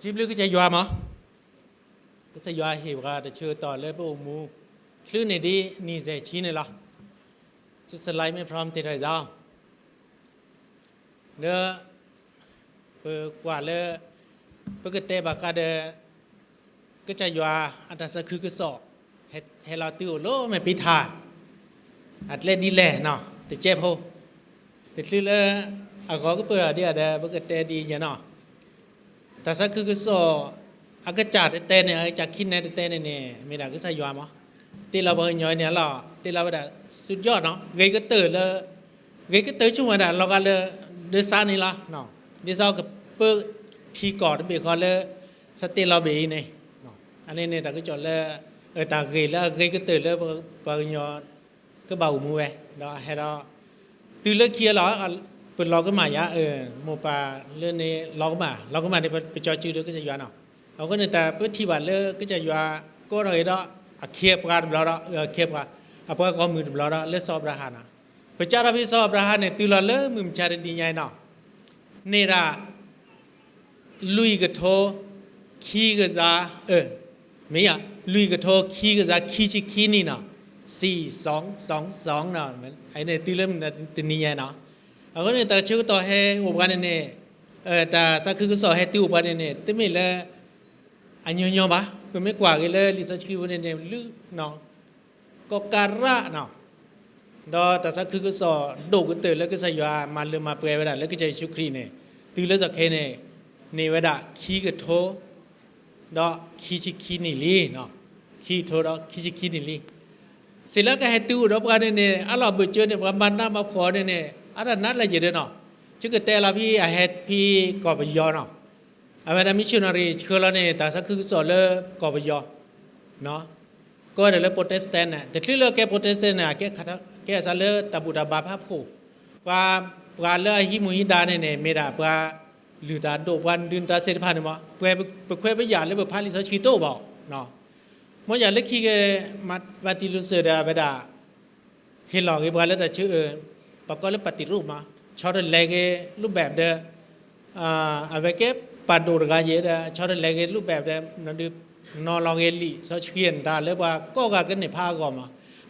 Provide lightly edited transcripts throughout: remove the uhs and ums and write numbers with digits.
จิบลึกก็จะยัวมั้งก็จะยัวเหตุการณ์แต่เชื่อต่อเลยพระองค์มูคลื่นในดีนี่จะชี้ในละจะสไลด์ไม่พร้อมติดอะไรจ้าเนื้อเปิดกว่าเลยเปิดกเตะบักกาเดก็จะยัวอันนั้นสักคือก็สอบให้เราติวโลไม่ปีทาอัดเล่นดีแหละเนาะแต่เจ็บโหแต่คลื่นเลยอ่ะก็เปิดเดี๋ยวเดี๋ยวเปิดกเตะดีอย่างเนาะแต่สักคือก็สอบอากาศจัดเต้นเนี่ยจากขินเนี่ยเต้นเนี่ยไม่ได้ก็ใส่ยัวมั้งที่เราบอกย่อยเนี่ยเราที่เราแบบสุดยอดเนาะเกยก็ตื่นเลยเกยก็ตื่นช่วงวันนั้นเราก็เลยเดือดซ่านี่ละเนาะเดือดซ่ากับเปิดทีก่อนเบียร์คอนเลยสติเราเบียร์นี่อันนี้เนี่ยแต่ก็จอดเลยแต่เกยแล้วเกยก็ตื่นเลยปากย่อก็เบามือไว้เนาะให้เราตื่นเลยเคลียร์หรอเป็นเราก็มายะโมปาเรื่องนี้เราก็มาเนี่ยไปจอจืดเลยก็จะยัวเนาะเอาก็เนี่ยแต่เพื่อที่บ้านเลยก็จะยัวก็เลยเนาะเขียบกันบลาเขียบกันเพราะก็มือบลาเลือดสอบราหานะพระเจ้าพิสอบราหาเนี่ยตื่นเลยมือมันชาดีใหญ่เนาะนี่ละลุยกระโถขี้กระซาไม่อะลุยกระโถขี้กระซาขี้ชิขี้นี่เนาะ4-2-2-2เนาะไอ้เนี่ยตื่นเลยมันตื่นนี่ใหญ่เนาะเอาก็เนี่ยแต่เชื่อต่อให้อุปกรณ์เนี่ยแต่สักคือก็สอนให้ติวอุปกรณ์เนี่ยแต่ไม่เลยอันยองๆปะก็ไม่กว่ากันเลยรีเสิร์ชคือวันนี้ลึกเนาะก็การะเนาะดอแต่สักคือก็สอนดูก็ตื่นแล้วก็ใส่ยามาเริ่มมาเปรย์ไว้ได้แล้วก็ใจชุกครีเนี่ยตื่นแล้วสักแค่เนี่ยนี่ไว้ได้ขี้กระโถดอขี้ชิขี้นี่ลีเนาะขี้โถดอขี้ชิขี้นี่ลีเสร็จแล้วก็ให้ติวรับกันเนี่ยอัลลอฮ์เบิดเจอเนี่ยวันหน้ามาขอเนี่ยอันนั้นอะไรอย่างเดียวเนาะชื่อก็แต่ละพี่อาเฮดพี่กอบยอเนาะอาเวลามิชชันนารีเชื่อแล้วเนี่ยแต่สักคือสอนเลยกอบยอเนาะก็เดี๋ยวเลยโปรเตสแตนต์เนี่ยแต่ที่เลือกแกโปรเตสแตนต์เนี่ยแกสอนเลยตาบุตรบาปผู้ว่าเลยฮิมุฮิดาเนี่ยไม่ได้ว่าหรือตาโดวันดินตาเสด็จผ่านมั้งเพื่อไปไปอยากเลยแบบพาลิสชิโต้บอกเนาะเมื่ออยากเล็กขี้แกมาปฏิรูปเสด็จเวลาเห็นหลอกไอ้บ้านแล้วแต่ชื่อปกติแล้วปฏิรูปมาชอบเล่นรูปแบบเด้เอาไว้เก็บปัดดูดกันเยอะเด้ชอบเล่นรูปแบบเด้นั่นดูนอนลองเอลี่ซอเชียนได้เลยว่าก็กันเนี่ยพาก่อนมา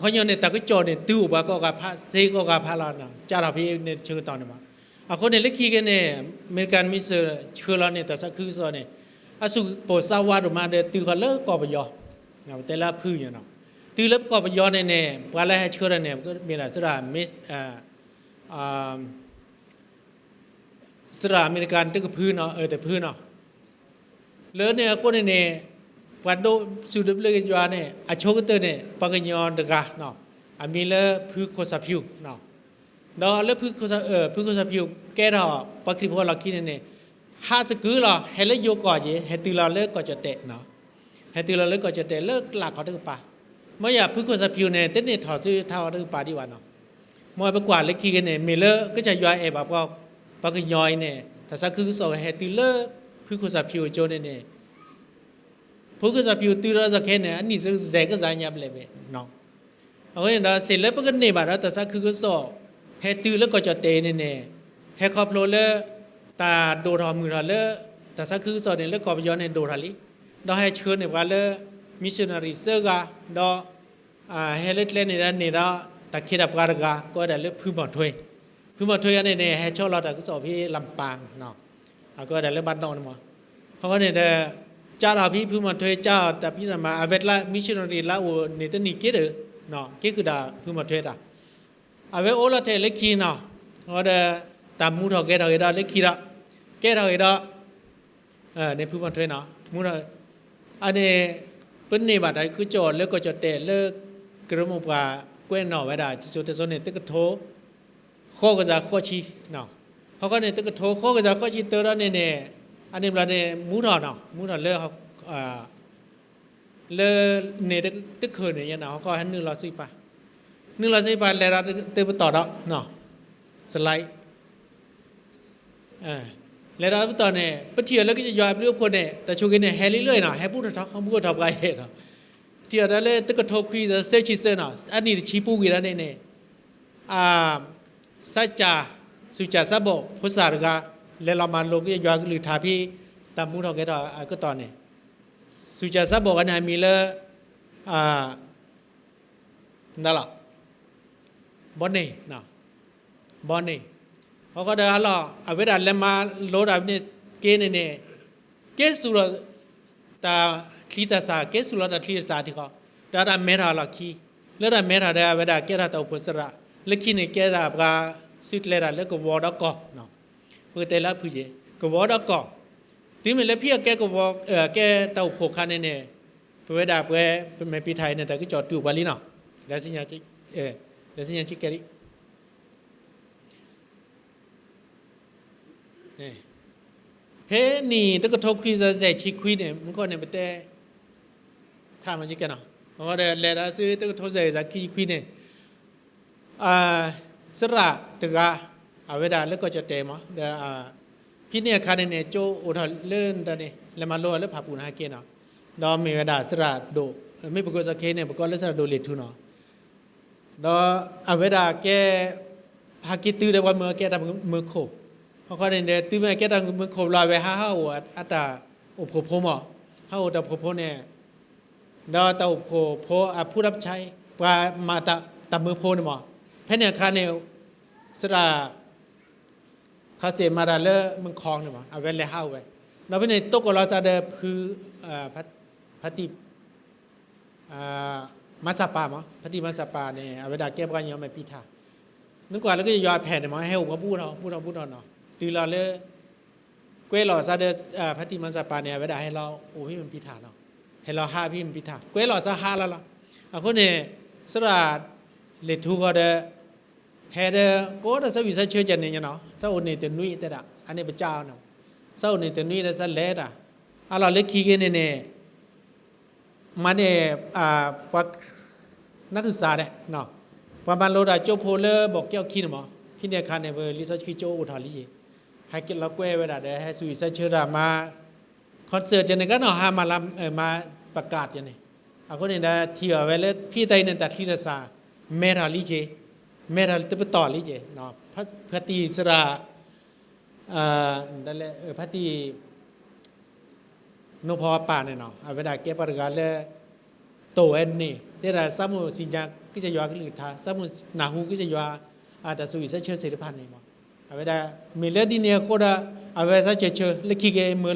เขาย้อนเนี่ยแต่ก็จอเนี่ยตู้ว่าก็กันพาเซก็กันพาลานะจ้าเราพี่เนี่ยชื่อตอนนี้มาคนเนี่ยเล็กขี้กันเนี่ยอเมริกันมิสเตอร์ชื่อเราเนี่ยแต่สักคือส่วนเนี่ยสุโปสาวาดมาเด้ตู้เขาเลิกกอบยอแต่ละพื้นอย่างนั้นตู้เลิกกอบยอเนี่ยปลาไหลให้ชื่อเราเนี่ยก็มีอะไรสุดามิสสระอเมริกันตึกพื้นเนาะแต่พื้นเนาะเลือเนี่ยคนเนี่ยวันโดสุดเลยกันจวนเนี่ยอาโชกเตอร์เนี่ยปากยอนตะกะเนาะมีเลือพื้นโคซาพิวเนาะเนาะเลือพื้นโคซาพื้นโคซาพิวแก่เราปากคลิปพอเราคิดเนี่ยหาสกุลเราให้เลือโยก่อนเยให้ตีเราเลือกก่อนจะเตะเนาะให้ตีเราเลือกก่อนจะเตะเลิกหลักเขาตึกป่าเมื่ออยากพื้นโคซาพิวเนี่ยเต้นเนี่ยถอดซื้อเท่าตึกป่าดีกว่าเนาะเมื่อไปกวาดเล็กขี้กันเนี่ยมีเลือก็จะย้อยแบบว่าปากย่อยเนี่ยแต่สักคือสองเหตุเลิกพื้นโคซาพิวโจเนี่ยพื้นโคซาพิวตีเราจะแค่เนี่ยอันนี้จะแจกก็จะยับเลยเนาะเอาไว้เราเสร็จแล้วก็เนี่ยแบบเราแต่สักคือสองเหตุแล้วก็จะเตะเนี่ยเหตุครอบครัวเลิกตาโดดหอมมือเราเลิกแต่สักคือสองเนี่ยเลิกกอบย้อนเนี่ยโดดหาลิเราให้เชิญเนี่ยว่าเลิกมิชชันนารีเซอร์กาเราเฮเลตเล่นเนี่ยเราตะเคียนปากกาก็ได้เลิกพื้นบ่อถ้วยพื้นบ่อถ้วยอันนี้เนี่ยให้ชอบเราแต่ก็สอบพี่ลำปางเนาะก็ได้เลิกบ้านนอกนี่มั้งเพราะว่าเนี่ยเจ้าเราพี่พื้นบ่อถ้วยเจ้าแต่พี่นำมาเวลามิชชันนารีละโอเนี่ยตัวนี้เกิดเนาะเกิดคือด่าพื้นบ่อถ้วยด่าเวลโอละเทเล็กขี้เนาะก็ได้ตามมูทอแกทอเอดาเล็กขี้ละแกทอเอดาในพื้นบ่อถ้วยเนาะมูทออันนี้เป็นเนี่ยบัดใดคือโจทย์เลิกก็จะเตะเลิกกระมุกว่าก้วยหน่อไว้ได้จุดแต่ส่วนเนี่ยตึกโถข้อก็จะข้อชีเนาะเขาก็เนี่ยตึกโถข้อก็จะข้อชีเตอร์แล้วเนี่ยอันนี้เราเนี่ยมูทอเนาะมูทอเลิกเขาเลิกเนี่ยตึกเขินเนี่ยเนาะเขาก็ให้110 บาท110 บาทแล้วเราตึกต่อเนาะสไลด์แล้วเราต่อเนี่ยปะเทียแล้วก็จะย้อนเรื่องคนเนี่ยแต่ช่วงนี้แฮร์เรื่อยๆเนาะแฮร์พูดทักเขาพูดทักไรเนาะเทียแล้วตึกโถคุยจะเซชิเซเนาะอันนี้ชีปูกี่แล้วเนี่ยสัจจาสุจาสะบอกพุทธศาสนาแล้วเรามาลงก็จะย้อนหรือทาพี่ต ตามมูทองแกต่อก็ตอนนี้สุจาซาบอกกันมีเลยนั่นแหละบอนนี่นะบอนนี่เขาก็เดินหล่อเอาเวลาเล่มาโหลดเอาเนี่ยเกณฑ์เนี่ยเกณฑ์สุดตาคีตาสาเกณฑ์สุดตาคีตาสาที่เขาเดี๋ยวเราเมราละคีแล้วเราเมราเดี๋ยวเวลาเกณฑ์เราตัวพุทธระแล้วคีเนี่ยเกณฑ์เราก็สุดเลยละแล้วก็วอดก็เนาะเพื่อแต่ละผู้ใหญ่ก็วอดก็ที่มันเลยพี่แกก็วอแกตัวโขกขันเนี่ยเพื่อเวลาเพื่อเป็นแม่ปีไทยเนี่ยแต่ก็จอดดูบาลีเนาะแล้วสิ่งอย่างที่แล้วสิ่งอย่างที่แกดิเพนี่ตะก็ทกคุยซะเสชิคุยเนี่ยมันก็เนี่ยไปแต่ข้ามาชิกันเนาะเพราะว่าเดี๋ยวเลราซื้อตะก็ทกเสจะคุยเนี่ยสระตะกะเอาเวลาแล้วก็จะเตะมั้งเดี๋ยวพี่เนี่ยคันเนี่ยโจอุทธเลื่อนตอนนี้แล้วมาโลแล้วผ่าปูนหาเกณฑ์เนาะดอมเมกดาสระโดไม่ปกติสักเคเนี่ยปกติแล้วสระโดเล็ดทุนเนาะดอเอาเวลาแกพากิตื้อได้ว่าเมื่อแกทำมือโขเขาก็เนี่ยตื้อมาแกทำมือโขลอยไปห้าอัตราอุปโภคมั้งห้าอุปโภคเนี่ยดอตาอุปโภคผู้รับใช้ว่ามาตามือโพเนี่ยมั้งเพราะเนี่ยคันเนี่ยสระข้าเสียมาได้เลยมันคลองเนี่ยมั้งเอาไว้เลยห้าไว้เราเป็นในโต๊ะก็เราจะได้พื้พัติมาสปามั้งพัติมาสปาเนี่ยเอาไว้ได้แก้ปัญหาไม่พิธานึกว่าแล้วก็จะย้อนแผ่นเนี่ยมั้งให้ผมก็พูดเนาะตื่นเราเลยเกล้เราจะได้พัติมาสปาเนี่ยเอาไว้ได้ให้เราโอ้พี่มันพิธาเนาะให้เราห้าพี่มันพิธาเกล้เราจะห้าแล้วล่ะคนเนี่ยสระเล็ดทุกก็ได้เฮเดก็ได้สวิสัยเชื่อใจเนี่ยเนาะสาวเนี่ยเต็มนุ้ยแต่ละอันนี้เป็นเจ้าเนาะสาวเนี่ยเต็มนุ้ยได้สักเล็ดเราเล็กขี้กันเนี่ยมันเนี่ยพวกนักศึกษาเนี่ยเนาะประมาณเราได้โจโพเลบอกเกี่ยวขี้เนาะพี่เนี่ยคันเนี่ยลิซ่าขี้โจอุทาลีให้กินเราแก้เวลาเดี๋ยวให้สวิสัยเชื่อมาคอนเสิร์ตจะเนี่ยก็เนาะหามาลำมาประกาศจะเนี่ยคนเนี่ยได้ที่ว่าเวลาพี่ไตเนี่ยตัดที่รักษาเมราลีเจเมราลิตไปต่อลิเจเนาะพระตีสระนั่นแหละพระตีนพป่าเนี่ยเนาะเอาเวลาเก็บประกาศเลยโตเอ็นนี่ที่เราสมุสิญญาก็จะย้อนขึ้นท่าสมุนาหูก็จะย้อนแต่สุวิสัยเชื่อเสรีพันธ์นี่มั้งเอาเวลามีเลือดดีเนี่ยโคตรเอาเวลาเชื่อเล็กขี้เกมือ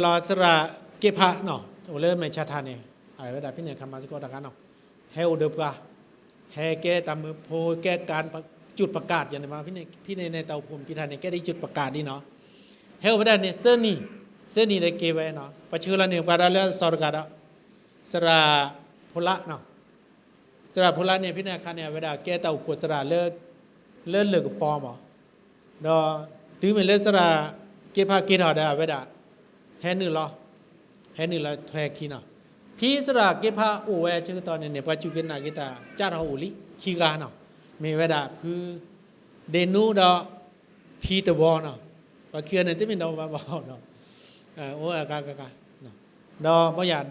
รอสระเก็บพระเนาะโอ้เริ่มในชาติเนี่ยเอาเวลาพี่เนี่ยคำมาสกุลตะกันเนาะเฮลเดอร์กาแห่แกตามมือโพแกการจุดประกาศอย่างไรมาพี่ในเตาภูมิพิธาเนี่ยแกได้จุดประกาศดีเนาะเฮลไปได้เนี่ยเสื้อนี่ได้เก็บไว้เนาะปัจจุบันเนี่ยการแล้วสอดกันแล้วสระพละเนาะสระพละเนี่ยพี่ในคันเนี่ยเวลาแกเตาขวดสระเลิกเหลือกับปอมอ่ะเนาะถือเป็นเลือดสระเก็บผ้าเก็บห่อได้เวลาแห่หนึ่งละแทกขี้เนาะพี่สระเก็บผ้าโอ้ยชื่อตอนเนี่ยปัจจุบันน่ะกิตาจ้าเราอุลิขี้กาเนาะมีเวลาคือเดนูดอพีตะวอเนาะว่าเคียนเนี่ยที่เป็นดอกบ้าเนาะโอ้กากเนาะดอเพราะอย่าง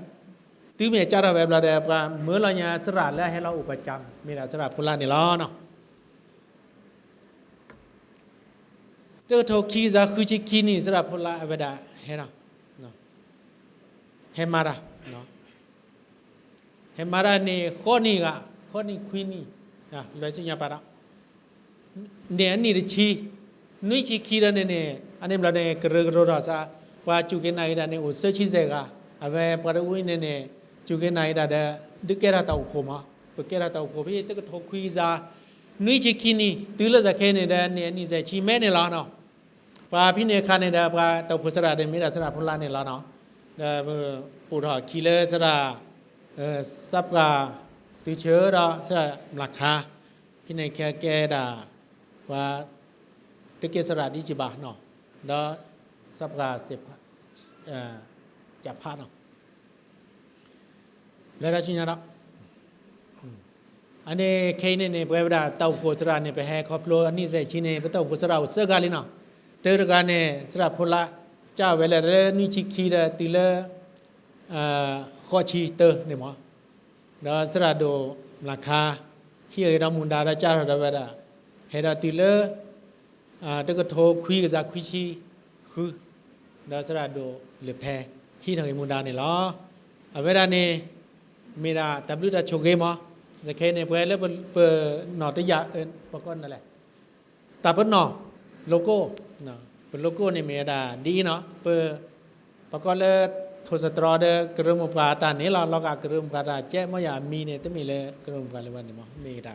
ตื้อเมียจ้าเราแบบเราเดียบเมื่อเราเนี่ยสระแล้วให้เราอุปจำมีแต่สระพลาเนี่ยล้อเนาะเจ้าทขี้จะคือชิขี้นี่สระพลาเวลาให้เนาะให้มาละเนาะให้มาละเนี่ยข้อนี้คุยนี่เลยสิ่งอย่างปะละเนี่ยนี่ชีนุ้ยชีขี้แล้วเนี่ยอันนี้เราเนี่ยกระโดดซะว่าจุกเกนไนด้านเนี่ยอุศชีเสกอะเอาไปปะอุ้ยเนี่ยจุกเกนไนด้านเด็กดึกแก่เราเต่าโผล่มาเปิดแก่เราเต่าโผล่พี่ตึกทกคุยซะนุ้ยชีขี้นี่ตื่นแล้วจะแค่เนี่ยด้านเนี่ยนี่จะชีแม่เนี่ยล้อเนาะว่าพี่เนี่ยคันเนี่ยด้านว่าเต่าโผล่สระเนี่ยไม่ได้สระพลาเนี่ยล้อเนาะปูถอขี้เลยสระซับกาตื่นเชื้อเราสระหลักคาพี่ในแค่แก่ด่าว่าตึกเกษราดิจิบาเนาะแล้วสับกาเสพจับผ้าเนาะแล้วราชินีเนาะอันนี้เคยเนี่ยไปว่าเต่าโพสระเนี่ยไปแห่ครอบครัวอันนี้เสชิเนี่ยไปเต่าโพสระเสือกาลิเนาะเตอร์การเนี่ยสระพละเจ้าเวลาเรื่องนิชิคีระติเลข้อชีเตอร์เนี่ยมั้งแล้วสระโดราคาที่เรามุนดาราเจ้าเราเวลาเฮราติเลตะก็โทคุยกับคุยชีคือ ดาสระดูหรือแพ้ที่ทางมุนดาเนี่ยล้อเวลานี้มีดาแต่บลูดาโชเกมอจะแค่เนี่ยเพื่อแล้วเปิดหนอตยาปกตินั่นแหละแต่เป็นหนอโลโก้เนาะเป็นโลโก้เนี่ยมีดาดีเนาะเปิดปกติเลยโทสตรอเดกระมุปาตานี่เราก็กระมุปาตาเจ้าไม่อยากมีเนี่ยต้องมีเลยกระมุปาเลยวันนี้มั้งมีดา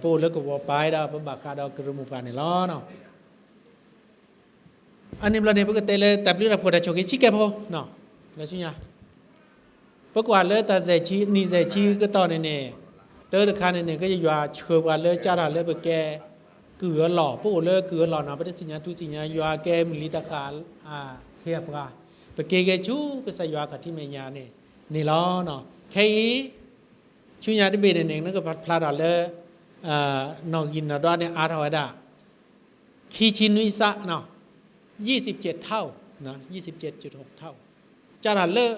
พูดแล้วก็ว่าไปดาเป็นบาคาดากระมุปาเนี่ยล้อเนาะอันนี้เราเนี่ยปกติเลยแต่บลูดาโพดาโชเกชิเกพอเนาะแล้วใช่ไหมปกติเลยแต่ใจชีนี่ใจชีก็ตอนนี้เตอร์คานนี่ก็จะอยู่เชื่อว่าเลยจ้าเราเลยไปแกเกลือหล่อปุ๊บเลยเกลือหล่อนะไม่ได้สิญญาทุสิญญาอยู่แกมิลิตาคาเทียบกันไปแกชูก็ใส่อยู่กับที่เมียนี่นี่ล้อเนาะแค่ชุญญาที่เบนเองนั่นก็พลาดเลยนอกยินนะด้วยเนี่ยอาร์ทอยด้าคีชินุอิสะเนาะ27 เท่านะ27.6 เท่าจ้าเราเลย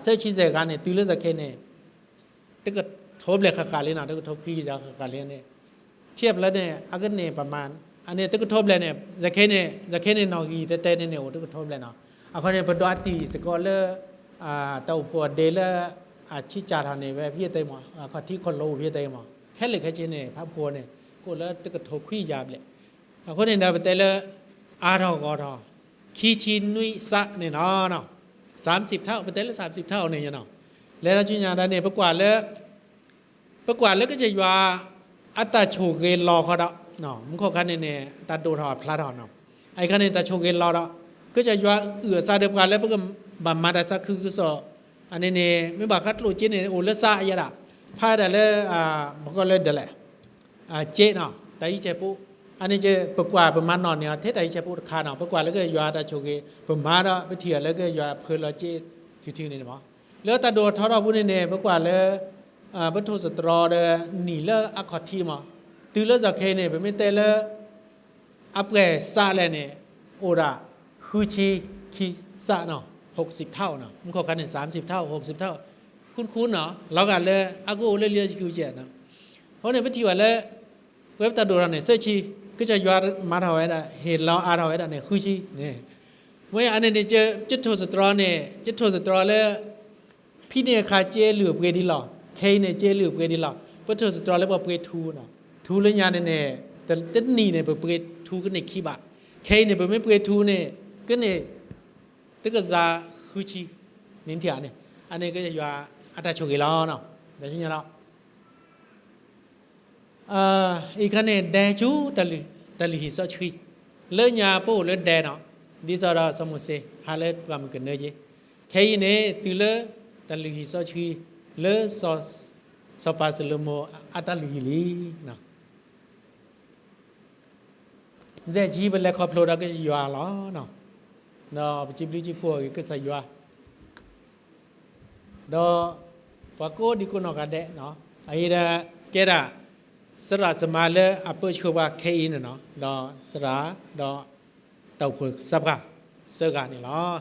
เสื้อชีเซกันเนี่ยตีเลือดจะแค่เนี่ยถ้าเกิดทบเลยขากาลีนะถ้าเกิดทบพี่จะขากาลีเนี่ยเทียบแล้วเนี่ยอากันเนี่ยประมาณอันนี้ถ้าเกิดทบเลยเนี่ยจะแค่เนี่ยนอกีแต่เนี่ยโอ้ถ้าเกิดทบเลยเนาะคนเนี่ยเป็นตัวตีสกอเลอร์เต่าผัวเดลเลอร์ชิจาทานเนี่ยแบบพี่เตยมั้งคนที่คนโลพี่เตยมั้งแค่เลยแค่เจเนี่ยพระผัวเนี่ยก็แล้วถ้าเกิดทบพี่ยาบเลยคนเนี่ยเป็นเตยเลออาร์ทอกอทอคีชินุยสะเนี่ยเนาะ30 เท่าเป็นเต้นละ30 เท่าเนี่ยเนาะแล้วชุญญาดาเนี่ยประกวดแล้วก็จะว่าอัตตาโชเกลรอเขาเนาะมึงขอคันเนี่ยตัดดูถอดพลาดถอดเนาะไอ้คันเนี่ยตัดโชเกลรอก็จะว่าซาเดิมกันแล้วเพิ่งบัมมาดาสักคือสออันนี้เนี่ยไม่บอกคัดลูกจีนเนี่ยโอเลซ่าอย่างละพาแต่เลยมันก็เลยเดละเจเนาะแต่อีเจปุ๊อันนี้จะประกวดประมาณนอนเนี่ยเทศไทยจะพูดขาหนอประกวดแล้วก็ยาตาโชเกประมาณไปเถียแล้วก็ยาเพลเจทิ้งๆนี่มั้งแล้วตาโดดทอดพูดเนี่ยประกวดแล้วบัตโทสตรอเดหนีเลอะคอทีมั้งตื่นแล้วจากเคเนี่ยเป็นไม่เตะแล้วอัปเกรดซาเลยเนี่ยโอระคือคีซาเนาะ60 เท่าเนาะมันเขาคันเนี่ย30 เท่า60 เท่าคุ้นๆเนาะเรากันเลยอากูเลี้ยคิวเจ็ดเนาะเพราะเนี่ยไปเถียแล้วเว็บตาโดดเนี่ยเสื้อชีก็จะย้อนมาเท่าไหร่ได้เห็นเราอาเท่าไหร่ได้เนี่ยคือชีเนี่ยเมื่ออันนี้จะจุดโทสตรอเนี่ยจุดโทสตรอแล้วพี่เนี่ยขาเจหรือเปรดิหล่อเคเนี่ยเจหรือเปรดิหล่อเพราะโทสตรอแล้วบอกเปรทูเนาะทูเลยยาเนี่ยแต่ต้นนี่เนี่ยเปรทูก็เนี่ยขี้บะเคเนี่ยเป็นไม่เปรทูเนี่ยก็เนี่ยตั้งแต่จะคือชีนินเทียเนี่ยอันนี้ก็จะย้อนอัตราโชกิลาเนาะเดี๋ยวฉันจะเล่าอีกคนเนี่ยแดจูตะลิหิสชีเลื่อนยาปูเลื่อนแดเนาะดิสระสมุทรเสหาเลื่อนความกันเนยแค่นี้ตีเลื่อนตะลิหิสชีเลื่อนสปาสลโมอัตลิหิลีเนาะเจ้าจีเป็นเล็กครอบครัวก็จะอยู่อ่ะล้อเนาะเนาะจิบลิจิพวกก็ใส่อยู่อ่ะเนาะปากโกดิโกนอกกันเดเนาะไอ้เด้แกด่าสระสมาเลอเปิลชัวว่าเคอินเนาะดอตราดอเต่าผึกสับกะเสือกะนี่เนาะ